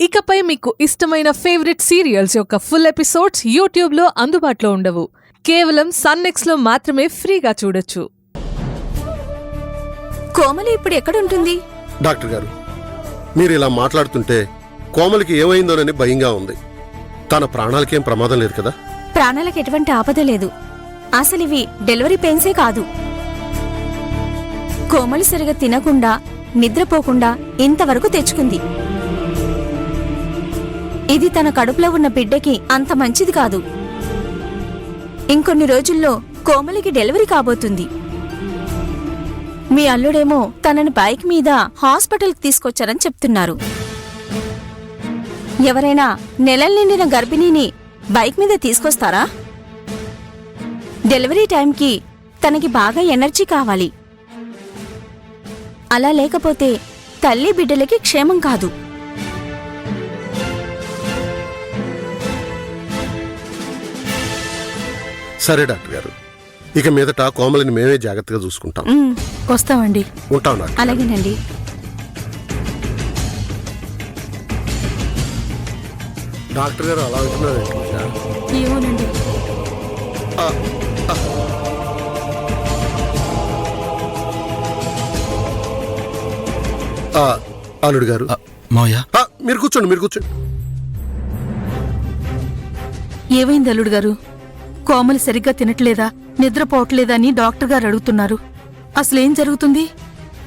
ఇకపై మీకు ఇష్టమైన ఫేవరెట్ సీరియల్స్ యొక్క ఫుల్ ఎపిసోడ్స్ యూట్యూబ్లో అందుబాటులో ఉండవు. కేవలం సన్నెక్స్లో మాత్రమే ఫ్రీగా చూడొచ్చు. కోమలి ఇప్పుడు ఎక్కడుంటుంది? డాక్టర్ గారు, మీరు ఇలా మాట్లాడుతుంటే కోమలికి ఏమైందోనని భయంగా ఉంది. తన ప్రాణాలకేం ప్రమాదం లేదు కదా? ప్రాణాలకు ఎటువంటి ఆపద లేదు. అసలు ఇవి డెలివరీ పెయిన్సే కాదు. కోమలి సరిగా తినకుండా నిద్రపోకుండా ఇంతవరకు తెచ్చుకుంది. ఇది తన కడుపులో ఉన్న బిడ్డకి అంత మంచిది కాదు. ఇంకొన్ని రోజుల్లో కోమలికి డెలివరీ కాబోతుంది. మీ అల్లుడేమో తనని బైక్ మీద హాస్పిటల్కి తీసుకొచ్చారని చెప్తున్నారు. ఎవరైనా నెలలు నిండిన గర్భిణీని బైక్ మీద తీసుకొస్తారా? డెలివరీ టైంకి తనకి బాగా ఎనర్జీ కావాలి. అలా లేకపోతే తల్లి బిడ్డలకి క్షేమం కాదు. సరే డాక్టర్ గారు, ఇక మీదట కోమలిని మేమే జాగ్రత్తగా చూసుకుంటాం. వస్తామండి. ఉంటాం డాక్టర్. అలాగేనండి. డాక్టర్ గారు అలా అంటున్నారు. ఏమోనండి. అల్లుడు గారు, మీరు కూర్చోండి. ఏమైంది అల్లుడు గారు? కోమలి సరిగ్గా తినట్లేదా, నిద్రపోవట్లేదా అని డాక్టర్ గారు అడుగుతున్నారు. అసలేం జరుగుతుంది?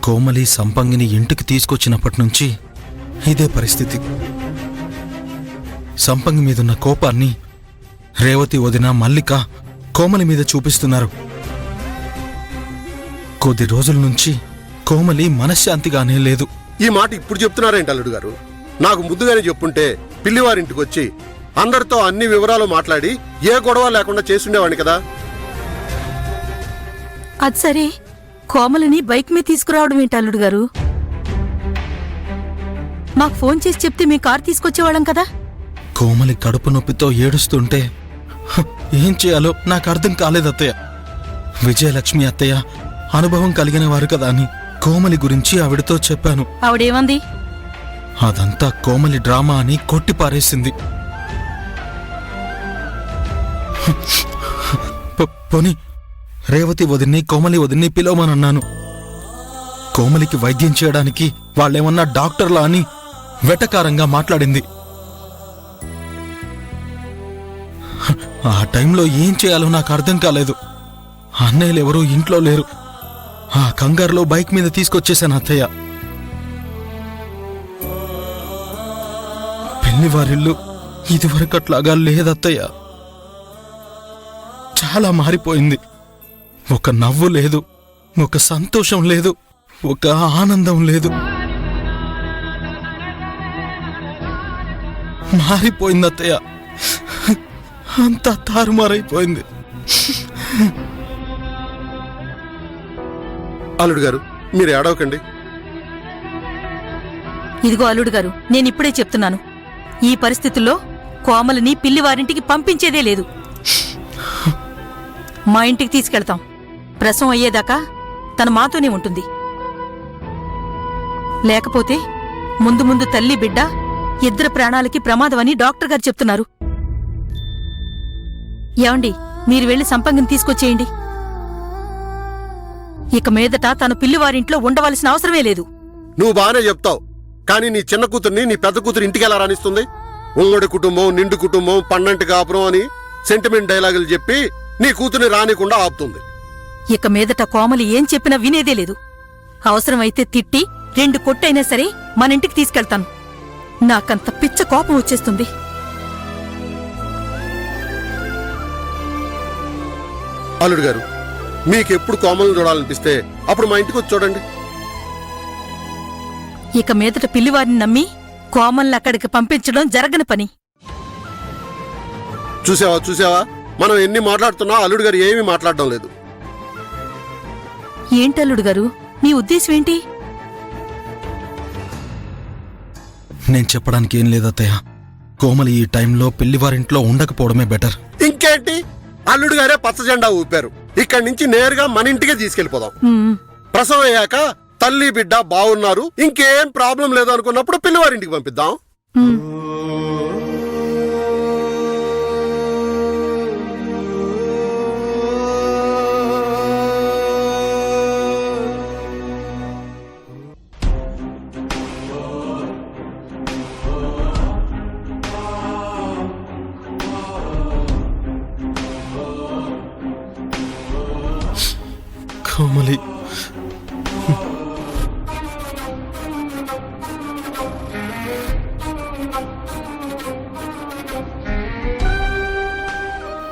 కోమలి సంపంగిని ఇంటికి తీసుకొచ్చినప్పటి నుంచి ఇదే పరిస్థితి. సంపంగి మీదున్న కోపాన్ని రేవతి వదిన మల్లిక కోమలి మీద చూపిస్తున్నారు. కొద్ది రోజుల నుంచి కోమలి మనశ్శాంతిగానే లేదు. ఈ మాట ఇప్పుడు చెప్తున్నారేంటి అల్లుడు గారు? నాకు ముందుగానే చెప్పుంటే పిల్లివారింటికి వచ్చి అందరితో అన్ని వివరాలు మాట్లాడి ఏ గొడవ లేకుండా చేసుండేవాడిని కదా. అది సరే, కోమలిని బైక్ మీద తీసుకురావడం ఏంటి అల్లుడు గారు? మాకు ఫోన్ చేసి చెప్తే మీ కారు తీసుకొచ్చేవాళ్ళం కదా. కోమలి కడుపు నొప్పితో ఏడుస్తుంటే ఏం చేయాలో నాకు అర్థం కాలేదత్తయ్య. విజయలక్ష్మి అత్తయ్య అనుభవం కలిగిన వారు కదా అని కోమలి గురించి ఆవిడతో చెప్పాను. ఆవిడేమంది? అదంతా కోమలి డ్రామా అని కొట్టిపారేసింది. పోనీ రేవతి వదిన్ని కోమలి వదిన్ని పిలవమనన్నాను. కోమలికి వైద్యం చేయడానికి వాళ్ళేమన్నా డాక్టర్లా అని వెటకారంగా మాట్లాడింది. ఆ టైంలో ఏం చేయాలో నాకు అర్థం కాలేదు. అన్నయ్యలెవరూ ఇంట్లో లేరు. ఆ కంగారులో బైక్ మీద తీసుకొచ్చేశాను అత్తయ్య. పెళ్లివారిల్లు ఇదివరకట్లాగా లేదత్తయ్య. చాలా మారిపోయింది. ఒక నవ్వు లేదు, ఒక సంతోషం లేదు, ఒక ఆనందం లేదు. మారిపోయింది అత్తయ్య. అంతా తారుమారైపోయింది. అల్లుడు గారు, మీరు ఏడవకండి. ఇదిగో అల్లుడు గారు, నేనిప్పుడే చెప్తున్నాను, ఈ పరిస్థితుల్లో కోమలిని పిల్లివారింటికి పంపించేదే లేదు. మా ఇంటికి తీసుకెళ్తాం. ప్రసవం అయ్యేదాకా తన మాతోనే ఉంటుంది. లేకపోతే ముందు ముందు తల్లి బిడ్డ ఇద్దరు ప్రాణాలకి ప్రమాదమని డాక్టర్ గారు చెప్తున్నారు. ఏమండి, మీరు వెళ్లి సంపంగిని తీసుకొచ్చేయండి. ఇక మీదట తను పిల్లివారింట్లో ఉండవలసిన అవసరమే లేదు. నువ్వు బాగానే చెప్తావు, కానీ నీ చిన్న కూతుర్ని నీ పెద్ద కూతురు ఇంటికి ఎలా రానిస్తుంది? ఉమ్మడి కుటుంబం, నిండు కుటుంబం, పన్నంటి కాపురం అని సెంటిమెంట్ డైలాగులు చెప్పి నీ కూతుర్ని రానికుండా ఆపుతుంది. ఇక మీదట కోమలి ఏం చెప్పినా వినేదే లేదు. అవసరమైతే తిట్టి 2 కొట్టైనా సరే మన ఇంటికి తీసుకెళ్తాను. నాకంత పిచ్చ కోపం వచ్చేస్తుంది. అల్లుడు గారు, మీకెప్పుడు కోమలను చూడాలనిపిస్తే అప్పుడు మా ఇంటికి వచ్చి చూడండి. ఇక మీదట పిల్లివారిని నమ్మి కోమల్ని అక్కడికి పంపించడం జరగని పని. చూసావా, మనం ఎన్ని మాట్లాడుతున్నా అల్లుడు గారు ఏమీ మాట్లాడడం లేదు. ఏంటల్లుడు గారు, మీ ఉద్దేశం ఏంటి? నేను చెప్పడానికి ఏం లేదత్తయ్య. కోమలి ఈ టైంలో పిల్లివారింట్లో ఉండకపోవడమే బెటర్. ఇంకేంటి, అల్లుడు గారే పచ్చ జెండా ఊపారు. ఇక్కడి నుంచి నేరుగా మన ఇంటికే తీసుకెళ్లిపోదాం. ప్రసవం అయ్యాక తల్లి బిడ్డ బాగున్నారు, ఇంకేం ప్రాబ్లం లేదు అనుకున్నప్పుడు పిల్లివారింటికి పంపిద్దాం. కోమలి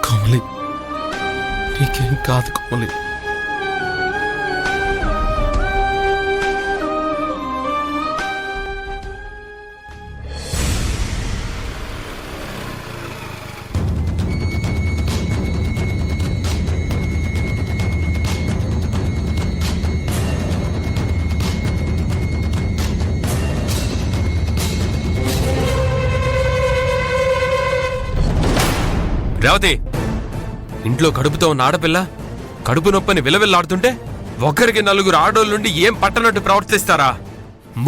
కోమలి నీకేం కాదు కోమలి. రేవతి, ఇంట్లో కడుపుతో ఉన్న ఆడపిల్ల కడుపు నొప్పని విలవిల్లాడుతుంటే ఒకరికి నలుగురు ఆడోళ్ళుండి ఏం పట్టనట్టు ప్రవర్తిస్తారా?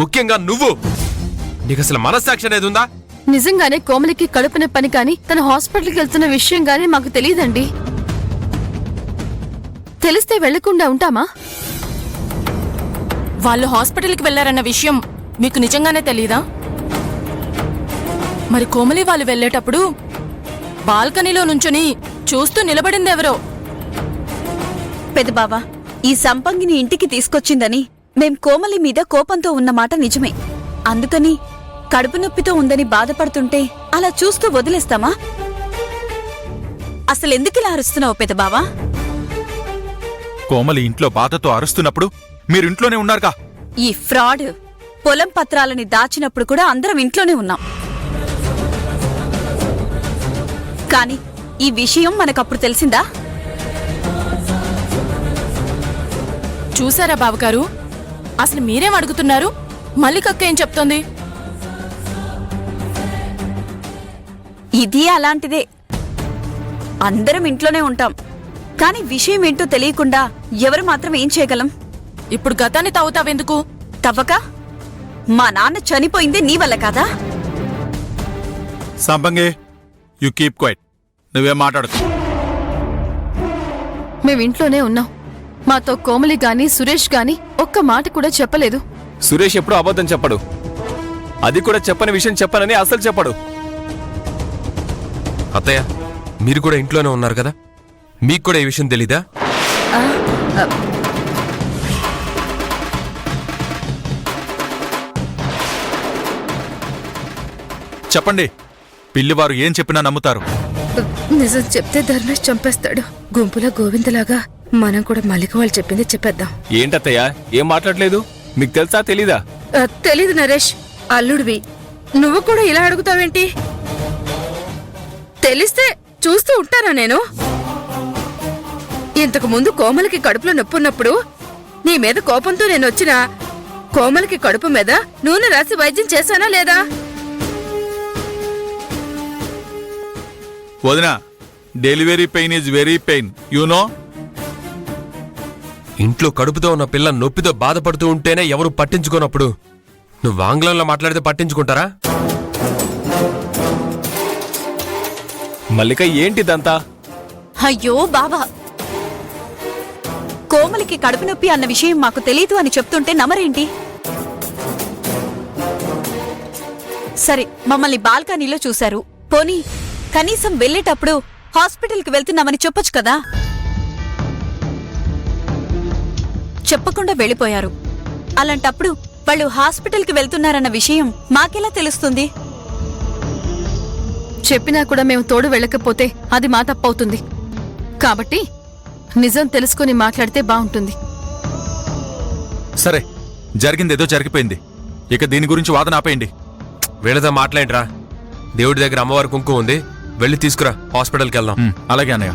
ముఖ్యంగా నువ్వు. నీకసలు మనస్సాక్షి అనేది ఉందా? నిజంగానే కోమలికి కడుపు నొప్పని కానీ తన హాస్పిటల్కి వెళ్తున్న విషయం గానీ మాకు తెలియదండి. తెలిస్తే వెళ్లకుండా ఉంటామా? వాళ్ళు హాస్పిటల్కి వెళ్లారన్న విషయం మీకు నిజంగానే తెలీదా? మరి కోమలి వాళ్ళు వెళ్లేటప్పుడు బాల్కనీలో నుంచుని చూస్తూ నిలబడిందెవరో. పెదబావా, ఈ సంపంగిని ఇంటికి తీసుకొచ్చిందని మేం కోమలి మీద కోపంతో ఉన్నమాట నిజమే. అందుకని కడుపు నొప్పితో ఉందని బాధపడుతుంటే అలా చూస్తూ వదిలేస్తామా? అసలెందుకిలా అరుస్తున్నావు పెదబావా? కోమలి ఇంట్లో బాధతో అరుస్తున్నప్పుడు మీరింట్లోనే ఉన్నారుగా. ఈ ఫ్రాడ్ పొలం పత్రాలని దాచినప్పుడు కూడా అందరం ఇంట్లోనే ఉన్నాం. కాని ఈ విషయం మనకప్పుడు తెలిసిందా? చూసారా బావగారు, అసలు మీరేం అడుగుతున్నారు? మల్లికక్క ఏం చెప్తోంది? ఇది అలాంటిదే. అందరం ఇంట్లోనే ఉంటాం, కాని విషయం ఏంటో తెలియకుండా ఎవరు మాత్రం ఏం చేయగలం? ఇప్పుడు గతాన్ని తవ్వుతావెందుకు? తవ్వక మా నాన్న చనిపోయింది నీ వల్ల కాదా? సంపంగి, యు కీప్ క్వైట్. నువ్వేం మాట్లాడకు. మేమింట్లోనే ఉన్నాం. మాతో కోమలి గాని సురేష్ గాని ఒక్క మాట కూడా చెప్పలేదు. సురేష్ ఎప్పుడూ అబద్ధం చెప్పడు. అది కూడా చెప్పని విషయం చెప్పనని అసలు చెప్పడు. అత్తయ్య, మీరు కూడా ఇంట్లోనే ఉన్నారు కదా, మీకు కూడా ఈ విషయం తెలీదా? చెప్పండి. పిల్లివారు ఏం చెప్పినా నమ్ముతారు. నిజం చెప్తే ధర్మేష్ చంపేస్తాడు. గుంపులో గోవిందలాగా మనం కూడా మల్లిక వాళ్ళు చెప్పింది చెప్పేద్దాం. ఏంటత్తయ్య, ఏం మాట్లాడలేదు? మీకు తెలుసా తెలీదా? తెలీదు నరేష్, అల్లుడివి. నువ్వు కూడా ఇలా అడుగుతావేంటి? తెలిస్తే చూస్తూ ఉంటానా నేను? ఇంతకు ముందు కోమలికి కడుపులో నొప్పున్నప్పుడు నీ మీద కోపంతో నేనొచ్చినా కోమలికి కడుపు మీద నూనె రాసి వైద్యం చేశానా లేదా? వదినా, delivery pain is very pain, you know. ఇంట్లో కడుపుతో ఉన్న పిల్ల నొప్పితో బాధపడుతూ ఉంటేనే ఎవరు పట్టించుకోనప్పుడు నువ్వు ఆంగ్లంలో మాట్లాడితే పట్టించుకుంటారా? మల్లిక, ఏంటిదంతా? అయ్యో బాబా, కోమలికి కడుపు నొప్పి అన్న విషయం మాకు తెలీదు అని చెప్తుంటే నమ్మరేంటి? సరే, మమ్మల్ని బాల్కనీలో చూశారు. పోనీ కనీసం వెళ్ళేటప్పుడు హాస్పిటల్కి వెళ్తున్నామని చెప్పొచ్చు కదా. చెప్పకుండా వెళ్ళిపోయారు. అలాంటప్పుడు వాళ్ళు హాస్పిటల్కి వెళ్తున్నారన్న విషయం మాకెలా తెలుస్తుంది? చెప్పినా కూడా మేము తోడు వెళ్ళకపోతే అది మా తప్పవుతుంది. కాబట్టి నిజం తెలుసుకుని మాట్లాడితే బావుంటుంది. సరే, జరిగిందేదో జరిగిపోయింది. ఇక దీని గురించి వాదన ఆపేయండి. వీళ్ళతో మాట్లాడరా. దేవుడి దగ్గర అమ్మవారి కుంకుమ ఉంది, వెళ్ళి తీసుకురా, హాస్పిటల్కి వెళ్దాం. అలాగే అన్నయ్య.